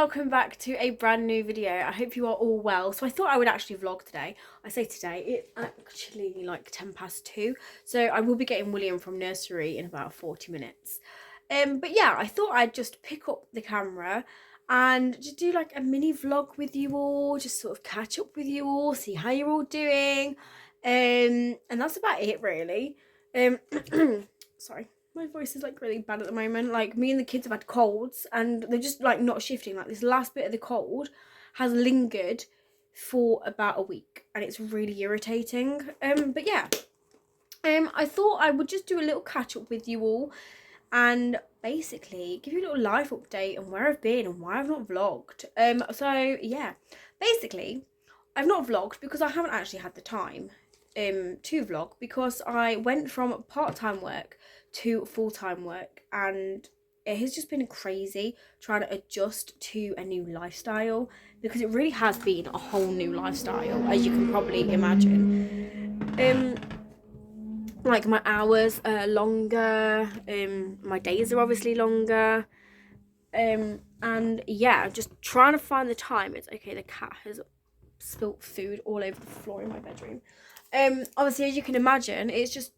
welcome back to a brand new video. I hope you are all well. So I thought I would actually vlog today. I say today, it's actually like 10 past 2. So I will be getting William from nursery in about 40 minutes. But yeah, I thought I'd just pick up the camera and just do like a mini vlog with you all, just sort of catch up with you all, see how you're all doing. And that's about it really. Sorry. My voice is like really bad at the moment. Like me and the kids have had colds and they're just like not shifting. Like this last bit of the cold has lingered for about a week and it's really irritating. But yeah. I thought I would just do a little catch up with you all and basically give you a little life update on where I've been and why I've not vlogged. So yeah. Basically, I've not vlogged because I haven't actually had the time to vlog because I went from part-time work to full-time work and it has just been crazy trying to adjust to a new lifestyle because it really has been a whole new lifestyle, as you can probably imagine. Like my hours are longer, my days are obviously longer, and yeah, just trying to find the time. It's okay, the cat has spilt food all over the floor in my bedroom. Obviously, as you can imagine, it's just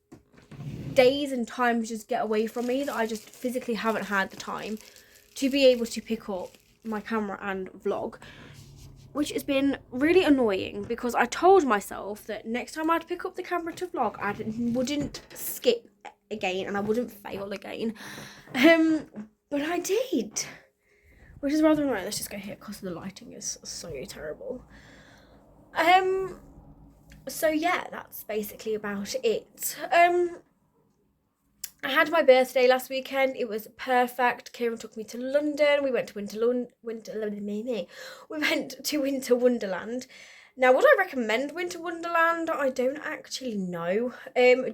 days and times just get away from me that I just physically haven't had the time to be able to pick up my camera and vlog, which has been really annoying because I told myself that next time I'd pick up the camera to vlog, I wouldn't skip again and I wouldn't fail again. But I did, which is rather annoying. Let's just go here because the lighting is so terrible. So yeah, that's basically about it. I had my birthday last weekend. It was perfect. Kieran took me to London. We went to Winter Wonderland. Now, would I recommend Winter Wonderland? I don't actually know.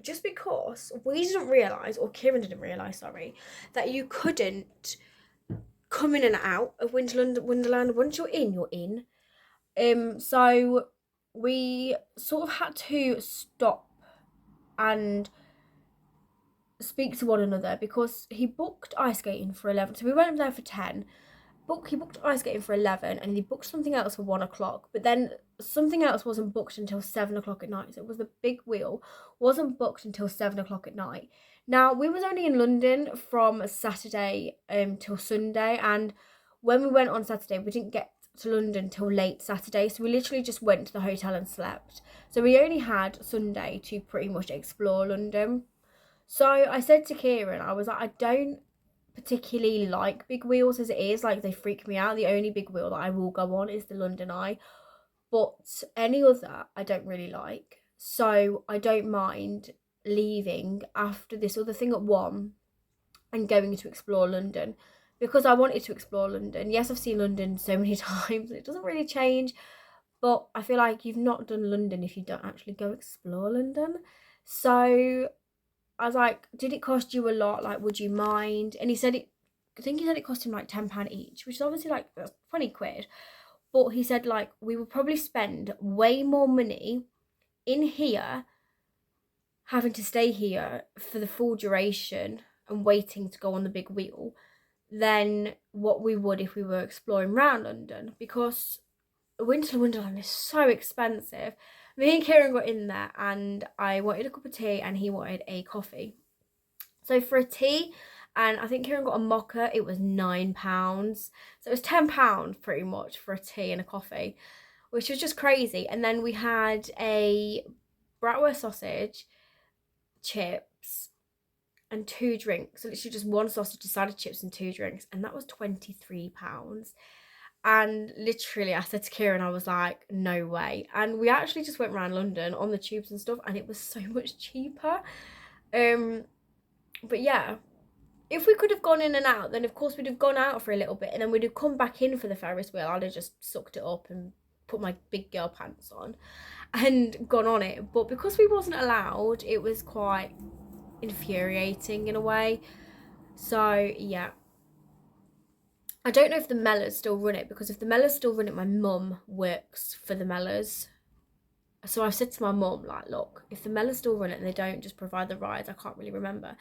Just because we didn't realise, or Kieran didn't realise, sorry, that you couldn't come in and out of Winter Wonderland. Once you're in, you're in. So we sort of had to stop and speak to one another because he booked ice skating for 11. So we went there for 10. He booked ice skating for 11 and he booked something else for 1 o'clock. But then something else wasn't booked until 7 o'clock at night. So it was the big wheel, wasn't booked until 7 o'clock at night. Now, we was only in London from Saturday till Sunday. And when we went on Saturday, we didn't get to London till late Saturday. So we literally just went to the hotel and slept. So we only had Sunday to pretty much explore London. So I said to Kieran, I was like, I don't particularly like big wheels as it is. Like, they freak me out. The only big wheel that I will go on is the London Eye. But any other, I don't really like. So I don't mind leaving after this other thing at 1 and going to explore London. Because I wanted to explore London. Yes, I've seen London so many times. It doesn't really change. But I feel like you've not done London if you don't actually go explore London. So I was like, did it cost you a lot? Like, would you mind? And he said I think he said it cost him like £10 each, which is obviously like 20 quid. But he said like, we would probably spend way more money in here, having to stay here for the full duration and waiting to go on the big wheel than what we would if we were exploring around London, because Winter Wonderland is so expensive. Me and Kieran got in there and I wanted a cup of tea and he wanted a coffee. So for a tea, and I think Kieran got a mocha, it was £9. So it was £10 pretty much for a tea and a coffee, which was just crazy. And then we had a bratwurst sausage, chips, and 2 drinks. So literally just 1 sausage, a side of chips and 2 drinks. And that was £23. And literally I said to Kieran, I was like, no way. And we actually just went around London on the tubes and stuff and it was so much cheaper. But yeah, if we could have gone in and out, then of course we'd have gone out for a little bit and then we'd have come back in for the Ferris wheel. I'd have just sucked it up and put my big girl pants on and gone on it. But because we wasn't allowed, it was quite infuriating in a way. So yeah, I don't know if the Mellors still run it, because if the Mellors still run it, my mum works for the Mellors. so I said to my mum, like, look, if the Mellors still run it and they don't just provide the rides, I can't really remember.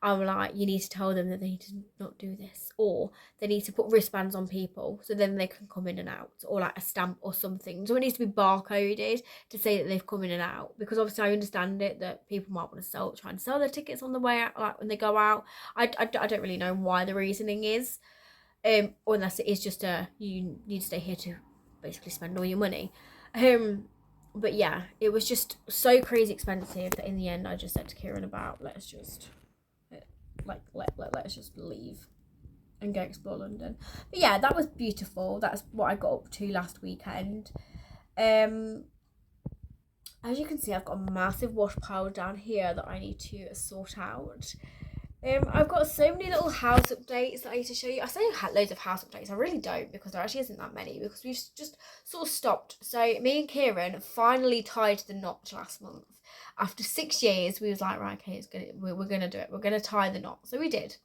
I'm like, you need to tell them that they need to not do this, or they need to put wristbands on people so then they can come in and out, or like a stamp or something. So it needs to be barcoded to say that they've come in and out, because obviously I understand it that people might want to try and sell their tickets on the way out, like when they go out. I don't really know why the reasoning is, or unless it is just you need to stay here to basically spend all your money. But yeah, it was just so crazy expensive that in the end I just said to Kieran about let's just let's just leave and go explore London. But yeah, that was beautiful. That's what I got up to last weekend. As you can see, I've got a massive wash pile down here that I need to sort out. I've got so many little house updates that I need to show you. I say I had loads of house updates. I really don't, because there actually isn't that many, because we've just sort of stopped. So me and Kieran finally tied the knot last month. After 6 years, we was like, right, okay, we're gonna do it. We're gonna tie the knot. So we did.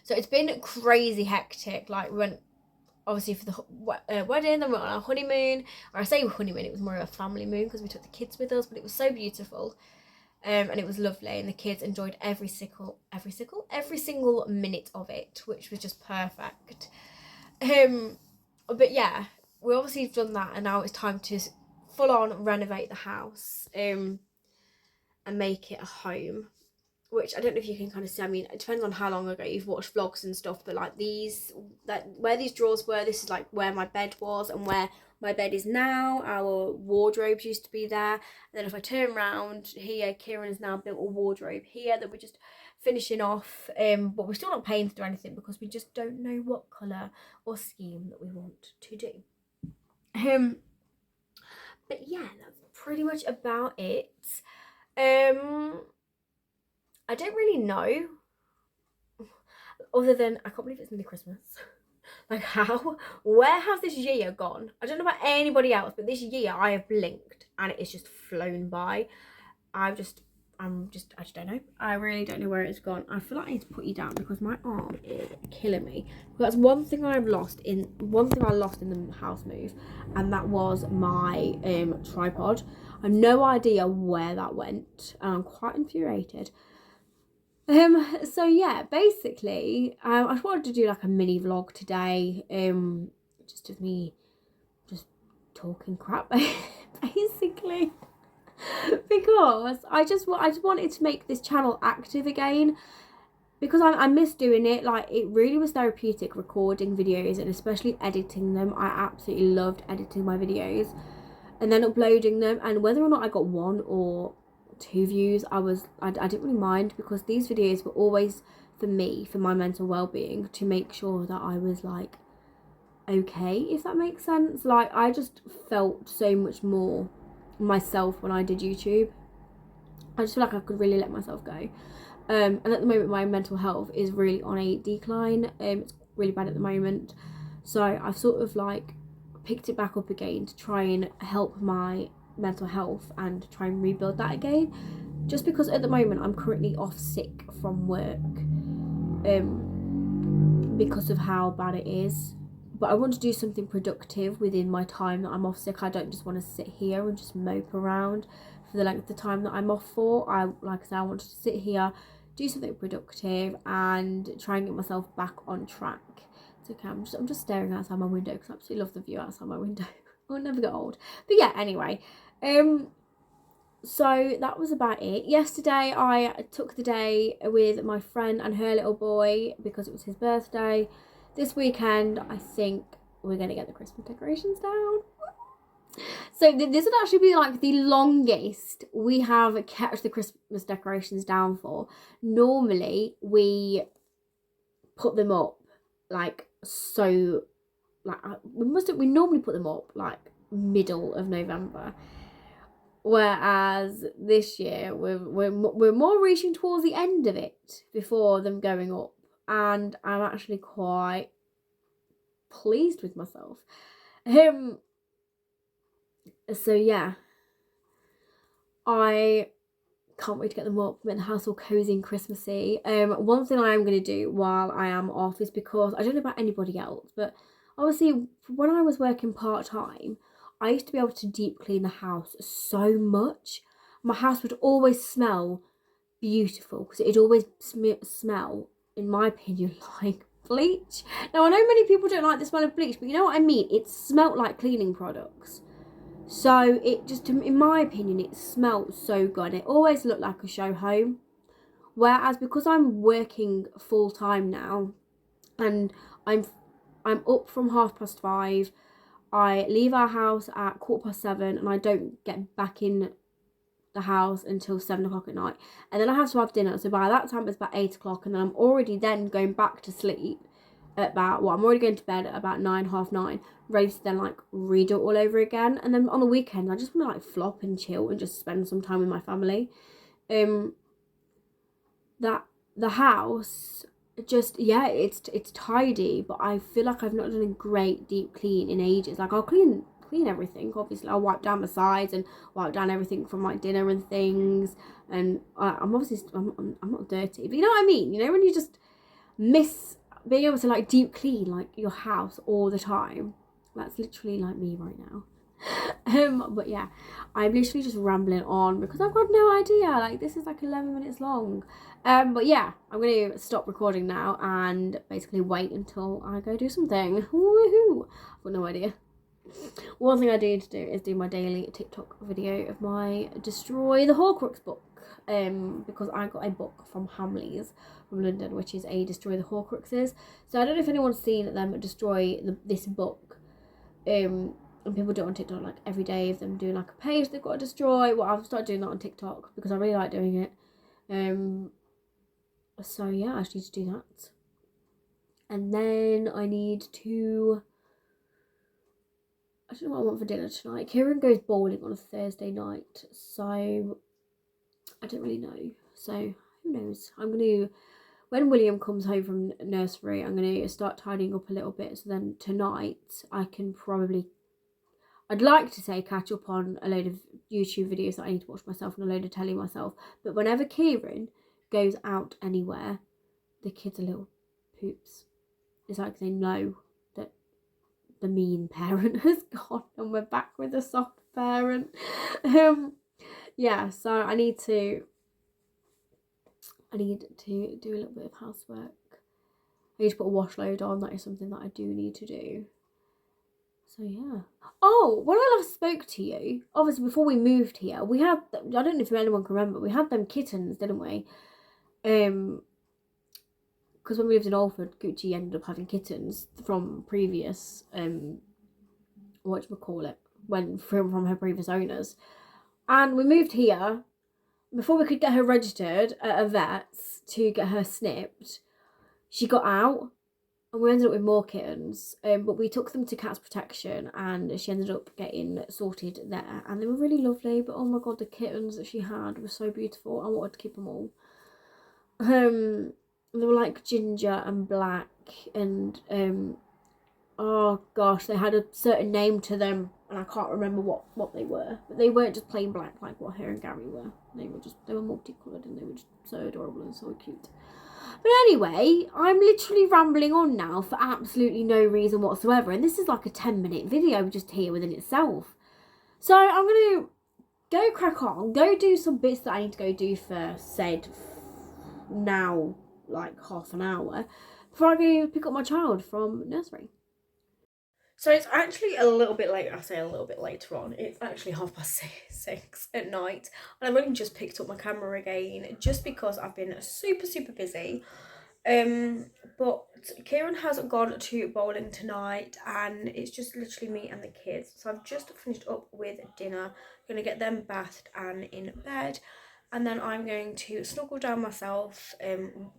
So it's been crazy hectic. Like, we went obviously for the wedding, then we went on our honeymoon. Or I say honeymoon, it was more of a family moon because we took the kids with us, but it was so beautiful. And it was lovely, and the kids enjoyed every single minute of it, which was just perfect. But yeah, we obviously have done that, and now it's time to full on renovate the house, and make it a home. Which I don't know if you can kind of see. I mean, it depends on how long ago you've watched vlogs and stuff, but like where these drawers were, this is like where my bed was, and where my bed is now. Our wardrobes used to be there. And then if I turn around here, Kieran has now built a wardrobe here that we're just finishing off. But we're still not painted or anything because we just don't know what colour or scheme that we want to do. But yeah, that's pretty much about it. I don't really know, other than I can't believe it's nearly Christmas. Like, where has this year gone? I don't know about anybody else, but this year I have blinked and it has just flown by. I just don't know. I really don't know where it's gone. I feel like I need to put you down because my arm is killing me. That's one thing I lost in the house move, and that was my tripod. I have no idea where that went, and I'm quite infuriated. So yeah, basically, I just wanted to do like a mini vlog today, just of me just talking crap, basically, because I just wanted to make this channel active again, because I miss doing it. Like, it really was therapeutic recording videos, and especially editing them. I absolutely loved editing my videos and then uploading them, and whether or not I got 1 or 2 views, I didn't really mind, because these videos were always for me, for my mental well-being, to make sure that I was like okay, if that makes sense. Like, I just felt so much more myself when I did YouTube. I just feel like I could really let myself go, and at the moment my mental health is really on a decline. It's really bad at the moment, so I've sort of like picked it back up again to try and help my mental health and try and rebuild that again, just because at the moment I'm currently off sick from work, because of how bad it is. But I want to do something productive within my time that I'm off sick. I don't just want to sit here and just mope around for the length of time that I'm off for. Like I said, I want to sit here, do something productive, and try and get myself back on track. It's okay, I'm just staring outside my window because I absolutely love the view outside my window. I'll never get old. But yeah, anyway, so that was about it. Yesterday I took the day with my friend and her little boy because it was his birthday. This weekend I think we're going to get the Christmas decorations down. So this would actually be like the longest we have kept the Christmas decorations down for. Normally we put them up like so, like we normally put them up like middle of November, whereas this year we're more reaching towards the end of it before them going up, and I'm actually quite pleased with myself. So yeah, I can't wait to get them up, make the house all cozy and Christmassy. One thing I am going to do while I am off is, because I don't know about anybody else, but obviously when I was working part-time, I used to be able to deep clean the house so much. My house would always smell beautiful because it'd always smell, in my opinion, like bleach. Now, I know many people don't like the smell of bleach, but you know what I mean? It smelt like cleaning products. So it just, in my opinion, it smelled so good. It always looked like a show home. Whereas because I'm working full time now, and I'm up from 5:30. I leave our house at 7:15, and I don't get back in the house until 7 o'clock at night. And then I have to have dinner. So by that time it's about 8 o'clock, and then I'm already then going back to sleep at about, well, I'm already going to bed at about 9, half 9, ready to then like redo it all over again. And then on the weekend I just want to like flop and chill and just spend some time with my family. That the house just, yeah, it's tidy, but I feel like I've not done a great deep clean in ages. Like I'll clean everything, obviously. I'll wipe down the sides and wipe down everything from my dinner and things, and I'm obviously I'm not dirty, but you know what I mean, you know, when you just miss being able to like deep clean like your house all the time. That's literally like me right now. But yeah, I'm literally just rambling on because I've got no idea. Like this is like 11 minutes long. But yeah, I'm gonna stop recording now and basically wait until I go do something. Woohoo! I've got no idea. One thing I do need to do is do my daily TikTok video of my Destroy the Horcrux book. Because I got a book from Hamleys from London, which is a Destroy the Horcruxes. So I don't know if anyone's seen them destroy this book. And people do it on TikTok like every day of them doing like a page they've got to destroy. Well, I've started doing that on TikTok because I really like doing it. So yeah, I just need to do that. And then I need to, I don't know what I want for dinner tonight. Kieran goes bowling on a Thursday night, so I don't really know. So who knows? I'm going to, when William comes home from nursery, I'm going to start tidying up a little bit. So then tonight I can probably, I'd like to say catch up on a load of YouTube videos that I need to watch myself and a load of telly myself. But whenever Kieran goes out anywhere, the kids are little poops. It's like they know that the mean parent has gone and we're back with a soft parent. Yeah, so I need to do a little bit of housework. I need to put a wash load on. That is something that I do need to do. So yeah. Oh, when I last spoke to you, obviously before we moved here, we had, I don't know if anyone can remember, we had them kittens, didn't we? Because when we lived in Alford, Gucci ended up having kittens from previous, whatchamacallit, when from her previous owners. And we moved here, before we could get her registered at a vet's to get her snipped, she got out, and we ended up with more kittens. But we took them to Cats Protection, and she ended up getting sorted there, and they were really lovely. But oh my god, the kittens that she had were so beautiful. I wanted to keep them all. They were like ginger and black, and oh gosh, they had a certain name to them, and I can't remember what they were. But they weren't just plain black like what her and Gary were. They were multicoloured, and they were just so adorable and so cute. But anyway, I'm literally rambling on now for absolutely no reason whatsoever, and this is like a 10-minute video just here within itself. So I'm going to go crack on, go do some bits that I need to go do for, said, now, like half an hour, before I go pick up my child from nursery. So it's actually a little bit late. I say a little bit later on. It's actually 6:30 at night, and I've only just picked up my camera again, just because I've been super busy. But Kieran has gone to bowling tonight, and it's just literally me and the kids. So I've just finished up with dinner. I'm gonna get them bathed and in bed, and then I'm going to snuggle down myself,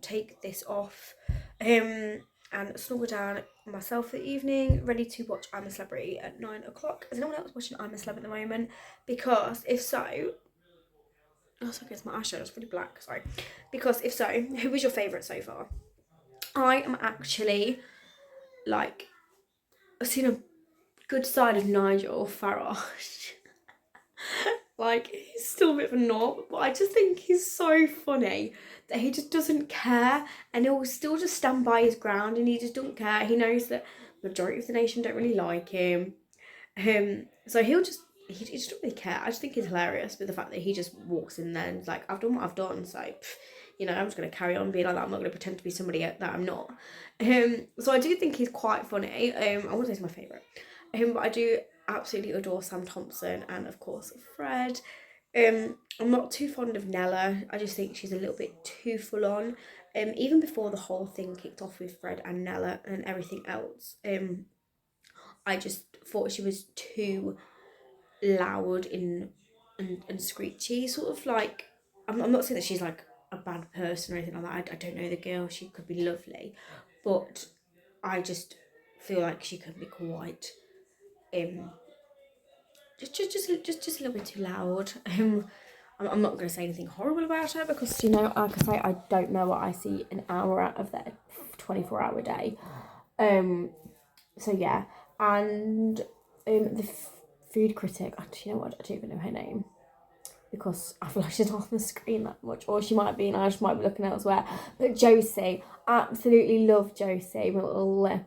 take this off, and snuggle down myself for the evening, ready to watch I'm a Celebrity at 9 o'clock. Is anyone else watching I'm a Celeb at the moment? Because if so, oh, sorry, it's my eyeshadow, it's really black, sorry. Because if so, who was your favourite so far? I am actually, like, I've seen a good side of Nigel Farage. Like, he's still a bit of a knob, but I just think he's so funny that he just doesn't care, and he'll still just stand by his ground, and he just don't care. He knows that the majority of the nation don't really like him. So he just don't really care. I just think he's hilarious with the fact that he just walks in there and is like, I've done what I've done, so I'm just gonna carry on being like that. I'm not gonna pretend to be somebody that I'm not. So I do think he's quite funny. I wouldn't say he's my favourite. But I do absolutely adore Sam Thompson and of course Fred. I'm not too fond of Nella. I just think she's a little bit too full on. Even before the whole thing kicked off with Fred and Nella and everything else, I just thought she was too loud and screechy. Sort of like, I'm not saying that she's like a bad person or anything like that. I don't know the girl. She could be lovely, but I just feel like she could be quite just a little bit too loud. I'm not going to say anything horrible about her because, like I say, I don't know what I see an hour out of their 24-hour day. So yeah, and the food critic, you know what, I don't even know her name because I feel like she's not on the screen that much, or she might be and I just might be looking elsewhere. But Josie, absolutely love Josie, my little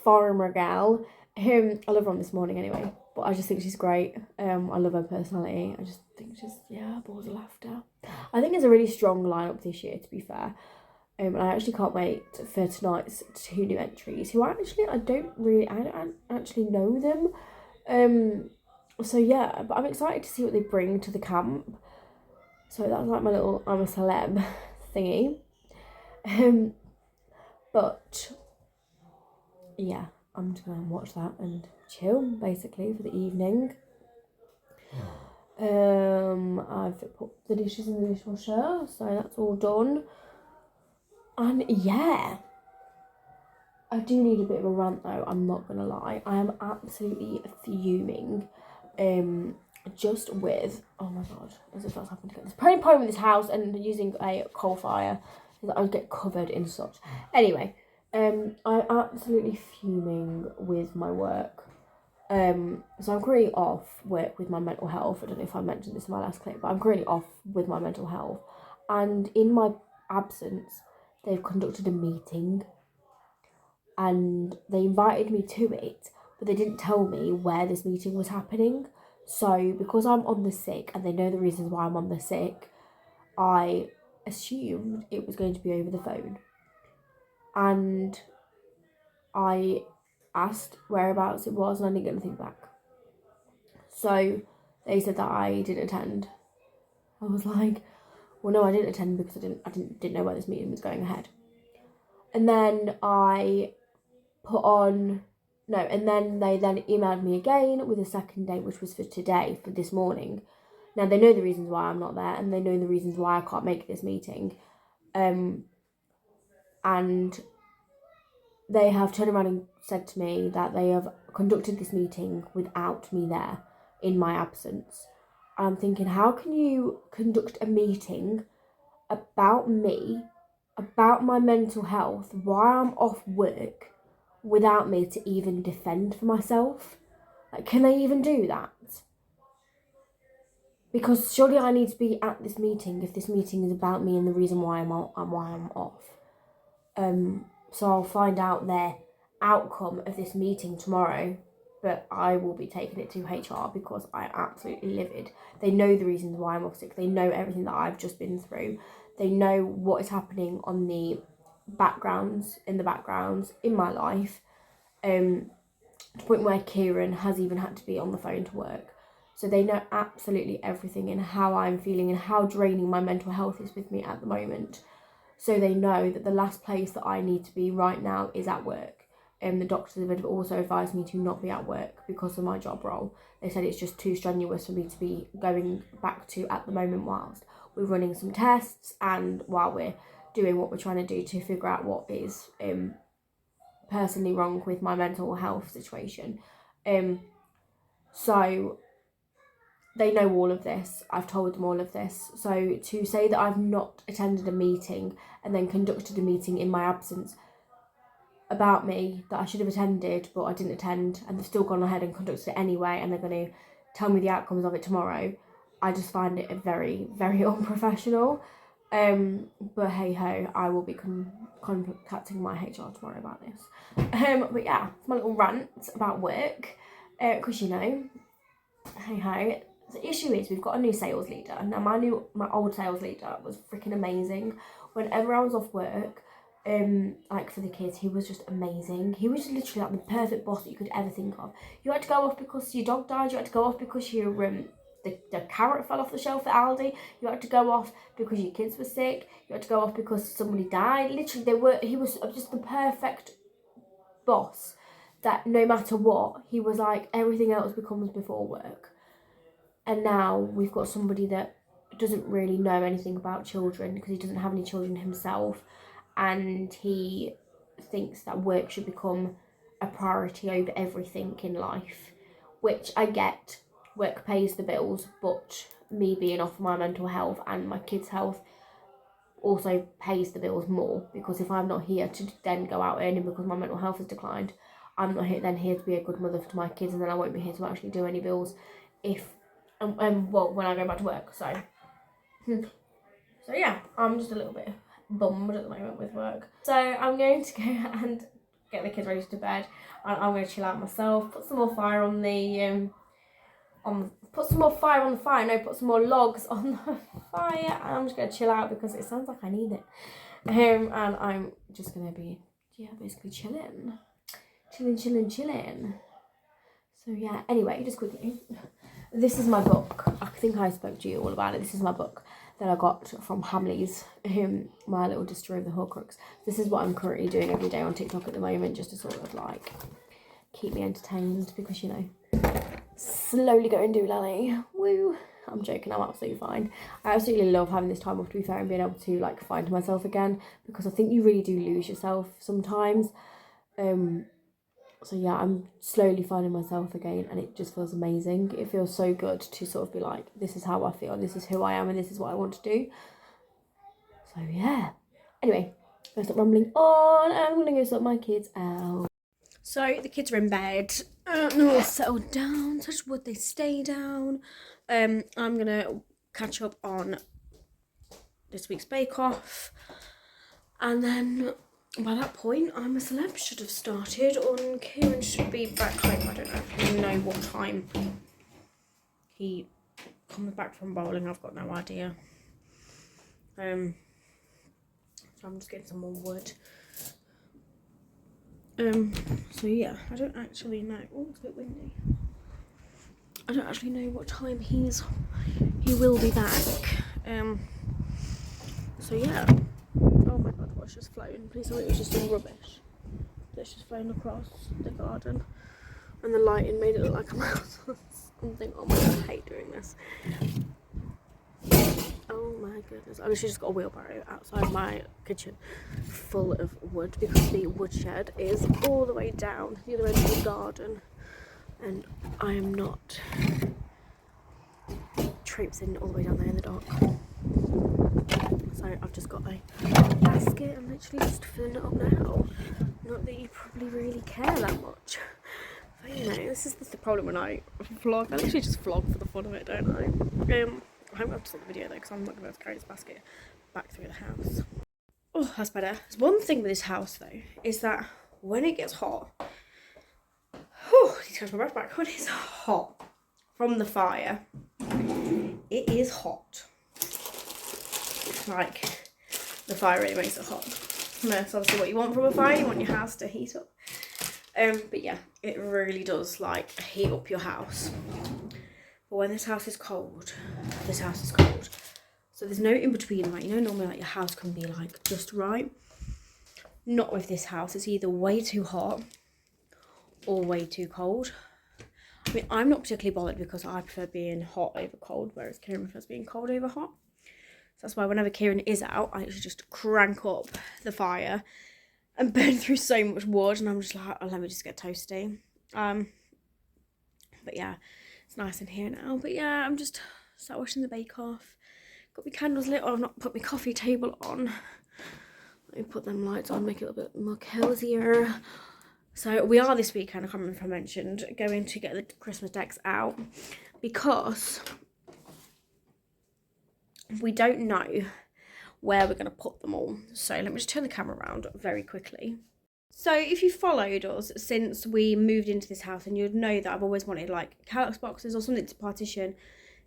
farmer gal. I love her on This Morning anyway, but I just think she's great. I love her personality. I just think she's, balls of laughter. I think it's a really strong lineup this year, to be fair. And I actually can't wait for tonight's 2 new entries, who I don't actually know them. So yeah, but I'm excited to see what they bring to the camp. So that's like my little I'm a celeb thingy. But yeah, I'm just gonna watch that and chill basically for the evening. I've put the dishes in the dishwasher, so that's all done. And yeah, I do need a bit of a rant though, I'm not gonna lie. I am absolutely fuming. Just with, oh my god, as if that's happened again. There's probably a problem with this house and using a coal fire, I would get covered in such. Anyway, I'm absolutely fuming with my work. So I'm currently off work with my mental health. I don't know if I mentioned this in my last clip, but I'm currently off with my mental health. And in my absence, they've conducted a meeting and they invited me to it, but they didn't tell me where this meeting was happening. So because I'm on the sick and they know the reasons why I'm on the sick, I assumed it was going to be over the phone. And I asked whereabouts it was and I didn't get anything back. So they said that I didn't attend. I was like, well, no, I didn't attend because I didn't know where this meeting was going ahead. And then I and then they emailed me again with a second date, which was for today, for this morning. Now they know the reasons why I'm not there, and they know the reasons why I can't make this meeting. And they have turned around and said to me that they have conducted this meeting without me there in my absence. I'm thinking, how can you conduct a meeting about me, about my mental health, while I'm off work, without me to even defend for myself? Like, can they even do that? Because surely I need to be at this meeting if this meeting is about me and the reason why I'm off. So I'll find out their outcome of this meeting tomorrow, but I will be taking it to HR because I'm absolutely livid. They know the reasons why I'm off sick. They know everything that I've just been through. They know what is happening on the backgrounds in my life, to the point where Kieran has even had to be on the phone to work. So they know absolutely everything and how I'm feeling and how draining my mental health is with me at the moment. So they know that the last place that I need to be right now is at work. The doctors have also advised me to not be at work because of my job role. They said it's just too strenuous for me to be going back to at the moment whilst we're running some tests and while we're doing what we're trying to do to figure out what is personally wrong with my mental health situation. So they know all of this. I've told them all of this. So to say that I've not attended a meeting and then conducted a meeting in my absence about me that I should have attended but I didn't attend, and they've still gone ahead and conducted it anyway, and they're going to tell me the outcomes of it tomorrow, I just find it very, very unprofessional. But hey ho, I will be contacting my HR tomorrow about this. But yeah, it's my little rant about work, because hey ho. The issue is we've got a new sales leader. Now my old sales leader was freaking amazing. Whenever I was off work, like for the kids, he was just amazing. He was literally like the perfect boss that you could ever think of. You had to go off because your dog died. You had to go off because your the carrot fell off the shelf at Aldi. You had to go off because your kids were sick. You had to go off because somebody died. Literally, he was just the perfect boss. That no matter what, he was like everything else becomes before work. And now we've got somebody that doesn't really know anything about children because he doesn't have any children himself, and he thinks that work should become a priority over everything in life, which I get. Work pays the bills, but me being off my mental health and my kids' health also pays the bills more, because if I'm not here to then go out earning because my mental health has declined, I'm not here to be a good mother to my kids, and then I won't be here to actually do any bills if well, when I go back to work. So yeah, I'm just a little bit bummed at the moment with work. So I'm going to go and get the kids ready to bed, and I'm going to chill out myself, put some more fire on the put some more logs on the fire, and I'm just going to chill out because it sounds like I need it. And I'm just going to be, basically chilling. So yeah, anyway, just quickly, this is my book. I think I spoke to you all about it. This is my book that I got from Hamleys, My Little Destroy of the Horcrux. This is what I'm currently doing every day on TikTok at the moment, just to sort of like keep me entertained, because slowly going doolally. Woo. I'm joking, I'm absolutely fine. I absolutely love having this time off, to be fair, and being able to like find myself again, because I think you really do lose yourself sometimes. So yeah, I'm slowly finding myself again, and it just feels amazing. It feels so good to sort of be like, this is how I feel, and this is who I am, and this is what I want to do. So yeah. Anyway, I'm gonna stop rambling on. I'm gonna go sort my kids out. So the kids are in bed. They're all settled down. Touch wood, they stay down. I'm gonna catch up on this week's Bake Off, and then by that point, I'm a Celeb should have started, or Kieran should be back home. I don't actually know what time he comes back from bowling. I've got no idea. So I'm just getting some more wood. So yeah, I don't actually know. Oh, it's a bit windy. I don't actually know what time he will be back. So yeah. Oh my god, what's just flown? Please tell me it was just some rubbish that's just flown across the garden, and the lighting made it look like a mouse or something. Oh my god, I hate doing this. Oh my goodness, I literally just got a wheelbarrow outside my kitchen full of wood, because the woodshed is all the way down the other end of the garden, and I am not traipsing all the way down there in the dark. So I've just got a basket. I'm literally just filling it up now. Not that you probably really care that much, but this is the problem when I vlog. I literally just vlog for the fun of it, don't I? I hope I have to stop the video though, because I'm not going to be able to carry this basket back through the house. Oh, that's better. There's one thing with this house though, is that when it gets hot, need to catch my breath back. When it's hot from the fire, it is hot. Like, the fire really makes it hot. That's obviously what you want from a fire. You want your house to heat up. But yeah, it really does like heat up your house. But when this house is cold, So there's no in between, like, normally like your house can be like just right. Not with this house. It's either way too hot or way too cold. I mean, I'm not particularly bothered because I prefer being hot over cold, whereas Kieran prefers being cold over hot. So that's why whenever Kieran is out, I actually just crank up the fire and burn through so much wood, and I'm just like, oh, let me just get toasty. But yeah, it's nice in here now. But yeah, I'm just start watching the Bake Off. Got my candles lit. I've not put my coffee table on. Let me put them lights on, make it a little bit more cozier. So we are this weekend, I can't remember if I mentioned, going to get the Christmas decks out, because we don't know where we're going to put them all. So let me just turn the camera around very quickly. So if you followed us since we moved into this house, and you'd know that I've always wanted like Kallax boxes or something to partition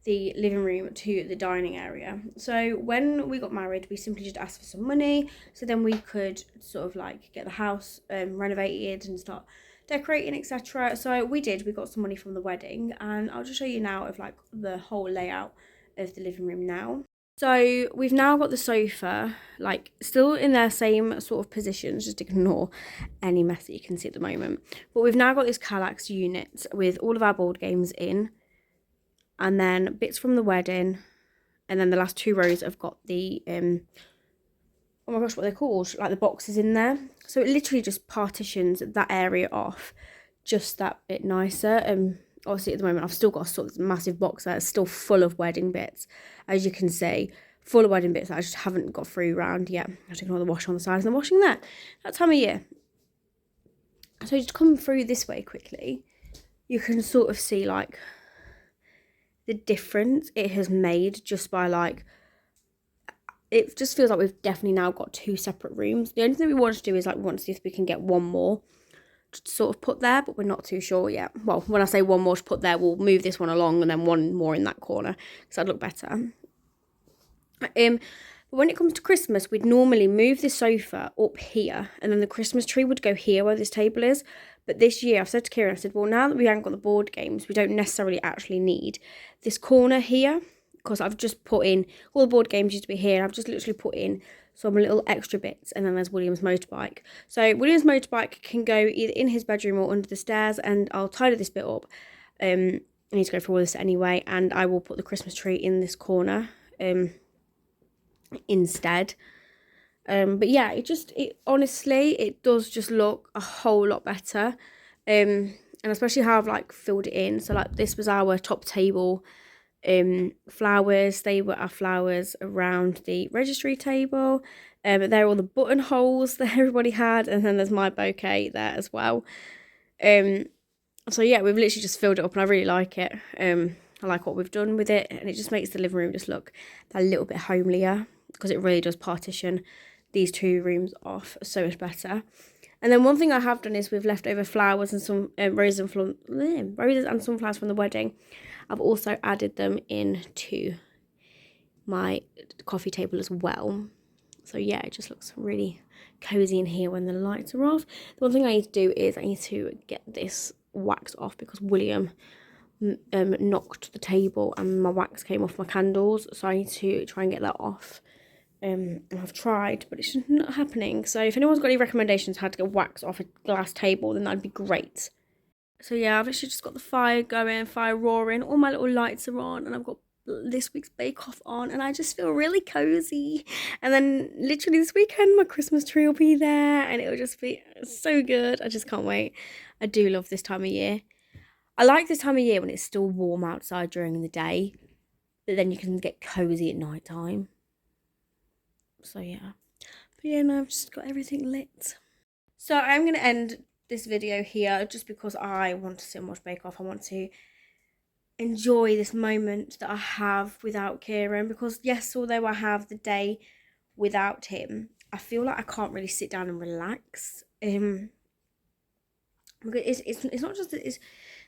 the living room to the dining area. So when we got married, we simply just asked for some money so then we could sort of like get the house renovated and start decorating, etc. So we did. We got some money from the wedding, and I'll just show you now of like the whole layout of the living room now. So we've now got the sofa like still in their same sort of positions, just ignore any mess that you can see at the moment. But we've now got this Kallax unit with all of our board games in, and then bits from the wedding, and then the last 2 rows have got the oh my gosh, what they're called, like the boxes in there. So it literally just partitions that area off just that bit nicer. Obviously at the moment I've still got a sort of massive box that's still full of wedding bits, as you can see, full of wedding bits that I just haven't got through round yet. I just ignore the wash on the sides and the washing there. That time of year. So just come through this way quickly, you can sort of see like the difference it has made just by like, it just feels like we've definitely now got 2 separate rooms. The only thing we want to do is like we want to see if we can get one more to sort of put there, but we're not too sure yet. Well, when I say one more to put there, we'll move this one along and then one more in that corner because that'd look better. But when it comes to Christmas, we'd normally move the sofa up here and then the Christmas tree would go here where this table is. But this year I've said to Kieran, I said, well, now that we haven't got the board games, we don't necessarily actually need this corner here, because I've just put in, all the board games used to be here, and I've just literally put in some little extra bits, and then there's William's motorbike. So William's motorbike can go either in his bedroom or under the stairs, and I'll tidy this bit up. I need to go through all this anyway, and I will put the Christmas tree in this corner instead. But yeah, it honestly, it does just look a whole lot better. And especially how I've like filled it in. So like this was our top table flowers. They were our flowers around the registry table. But there are all the buttonholes that everybody had, and then there's my bouquet there as well. So yeah, we've literally just filled it up, and I really like it. I like what we've done with it, and it just makes the living room just look a little bit homelier, because it really does partition these 2 rooms off so much better. And then one thing I have done is we've left over flowers and some roses and sunflowers from the wedding. I've also added them into my coffee table as well. So yeah, it just looks really cozy in here when the lights are off. The one thing I need to do is I need to get this wax off, because William knocked the table and my wax came off my candles. So I need to try and get that off. And I've tried, but it's just not happening. So if anyone's got any recommendations how to get wax off a glass table, then that'd be great. So yeah, I've actually just got the fire going, fire roaring, all my little lights are on, and I've got this week's Bake Off on, and I just feel really cozy. And then literally this weekend my Christmas tree will be there, and it'll just be so good. I just can't wait. I do love this time of year. I like this time of year when it's still warm outside during the day, but then you can get cozy at night time. So yeah, but yeah, no, I've just got everything lit. So I'm going to end this video here just because I want to sit and watch Bake Off. I want to enjoy this moment that I have without Kieran, because yes, although I have the day without him, I feel like I can't really sit down and relax. Because it's not just, it's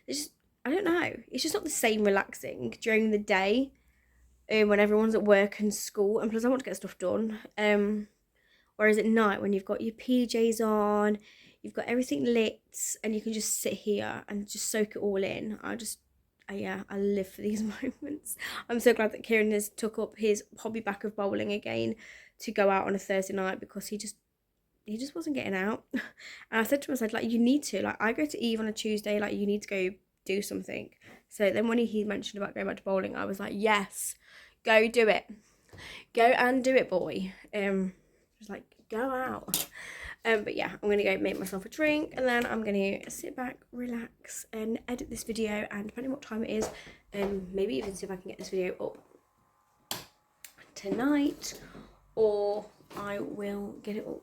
just, I don't know, it's just not the same relaxing during the day when everyone's at work and school, and plus I want to get stuff done. Whereas at night, when you've got your PJs on, you've got everything lit, and you can just sit here and just soak it all in. I live for these moments. I'm so glad that Kieran has took up his hobby back of bowling again to go out on a Thursday night, because he just wasn't getting out. And I said to him, I said, like, you need to, like, I go to Eve on a Tuesday, like, you need to go do something. So then when he mentioned about going back to bowling, I was like, yes, go do it. Go and do it, boy. Just like, go out. But yeah, I'm going to go make myself a drink, and then I'm going to sit back, relax, and edit this video, and depending on what time it is, maybe even see if I can get this video up tonight, or I will get it up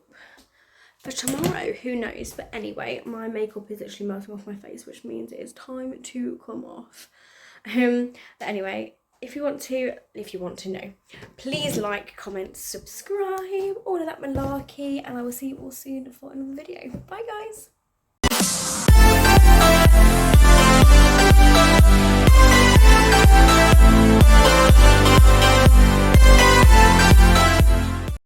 for tomorrow, who knows. But anyway, my makeup is actually melting off my face, which means it is time to come off. But anyway, if you want to know, please like, comment, subscribe, all of that malarkey, and I will see you all soon for another video. Bye guys.